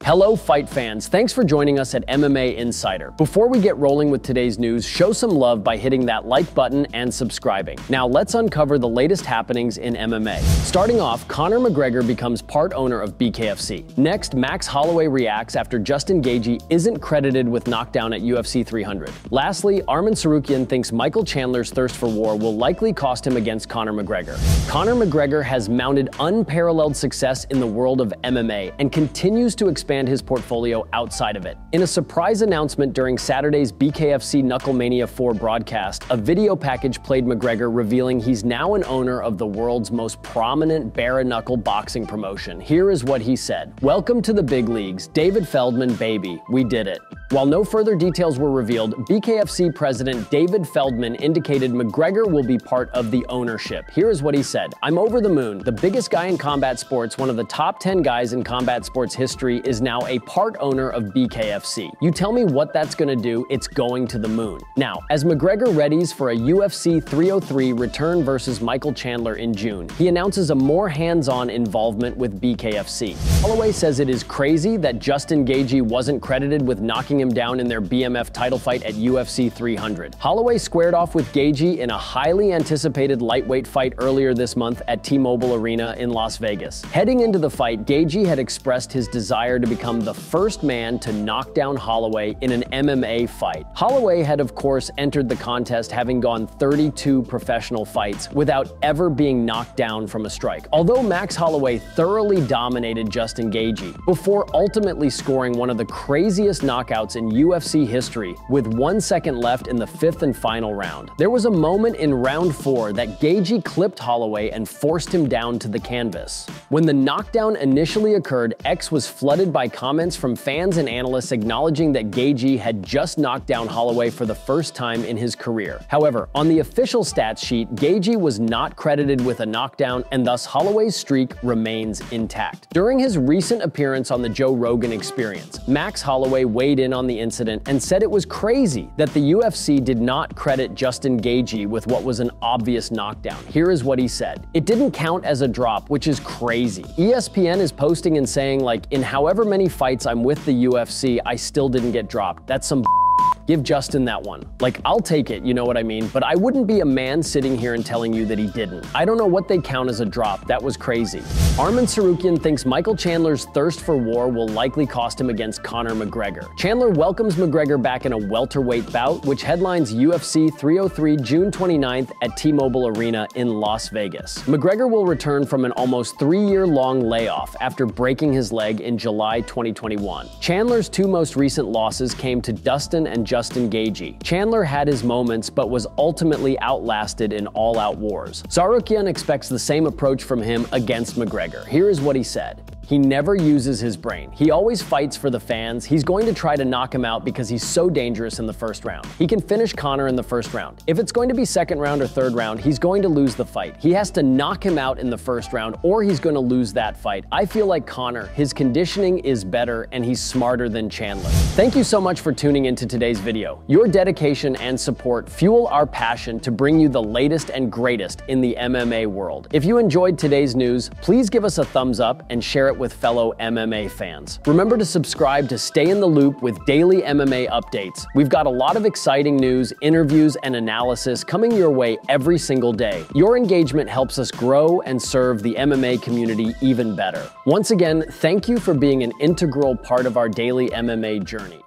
Hello fight fans, thanks for joining us at MMA Insider. Before we get rolling with today's news, show some love by hitting that like button and subscribing. Now let's uncover the latest happenings in MMA. Starting off, Conor McGregor becomes part owner of BKFC. Next, Max Holloway reacts after Justin Gayjee isn't credited with knockdown at UFC 300. Lastly, Arman Tsarukyan thinks Michael Chandler's thirst for war will likely cost him against Conor McGregor. Conor McGregor has mounted unparalleled success in the world of MMA and continues to expand his portfolio outside of it. In a surprise announcement during Saturday's BKFC Knucklemania 4 broadcast, a video package played McGregor revealing he's now an owner of the world's most prominent bare-knuckle boxing promotion. Here is what he said. "Welcome to the big leagues, David Feldman, baby. We did it." While no further details were revealed, BKFC president David Feldman indicated McGregor will be part of the ownership. Here is what he said. "I'm over the moon. The biggest guy in combat sports, one of the top 10 guys in combat sports history, is now a part owner of BKFC. You tell me what that's gonna do, it's going to the moon." Now, as McGregor readies for a UFC 303 return versus Michael Chandler in June, he announces a more hands-on involvement with BKFC. Holloway says it is crazy that Justin Gayjee wasn't credited with knocking him down in their BMF title fight at UFC 300. Holloway squared off with Gayjee in a highly anticipated lightweight fight earlier this month at T-Mobile Arena in Las Vegas. Heading into the fight, Gayjee had expressed his desire to become the first man to knock down Holloway in an MMA fight. Holloway had of course entered the contest having gone 32 professional fights without ever being knocked down from a strike. Although Max Holloway thoroughly dominated Justin Gayjee before ultimately scoring one of the craziest knockouts in UFC history with 1 second left in the fifth and final round. There was a moment in round 4 that Gayjee clipped Holloway and forced him down to the canvas. When the knockdown initially occurred, X was flooded by comments from fans and analysts acknowledging that Gayjee had just knocked down Holloway for the first time in his career. However, on the official stats sheet, Gayjee was not credited with a knockdown, and thus Holloway's streak remains intact. During his recent appearance on the Joe Rogan Experience, Max Holloway weighed in on the incident and said it was crazy that the UFC did not credit Justin Gayjee with what was an obvious knockdown. Here is what he said. "It didn't count as a drop, which is crazy. ESPN is posting and saying like, in however many fights I'm with the UFC, I still didn't get dropped. That's some Give Justin that one. Like, I'll take it, you know what I mean? But I wouldn't be a man sitting here and telling you that he didn't. I don't know what they count as a drop. That was crazy." Arman Tsarukyan thinks Michael Chandler's thirst for war will likely cost him against Conor McGregor. Chandler welcomes McGregor back in a welterweight bout, which headlines UFC 303 June 29th at T-Mobile Arena in Las Vegas. McGregor will return from an almost 3-year-long layoff after breaking his leg in July 2021. Chandler's 2 most recent losses came to Dustin and Justin Gayjee. Chandler had his moments but was ultimately outlasted in all-out wars. Tsarukyan expects the same approach from him against McGregor. Here is what he said. "He never uses his brain. He always fights for the fans. He's going to try to knock him out because he's so dangerous in the first round. He can finish Conor in the first round. If it's going to be second round or third round, he's going to lose the fight. He has to knock him out in the first round or he's going to lose that fight. I feel like Conor, his conditioning is better and he's smarter than Chandler." Thank you so much for tuning into today's video. Your dedication and support fuel our passion to bring you the latest and greatest in the MMA world. If you enjoyed today's news, please give us a thumbs up and share it with fellow MMA fans. Remember to subscribe to stay in the loop with daily MMA updates. We've got a lot of exciting news, interviews, and analysis coming your way every single day. Your engagement helps us grow and serve the MMA community even better. Once again, thank you for being an integral part of our daily MMA journey.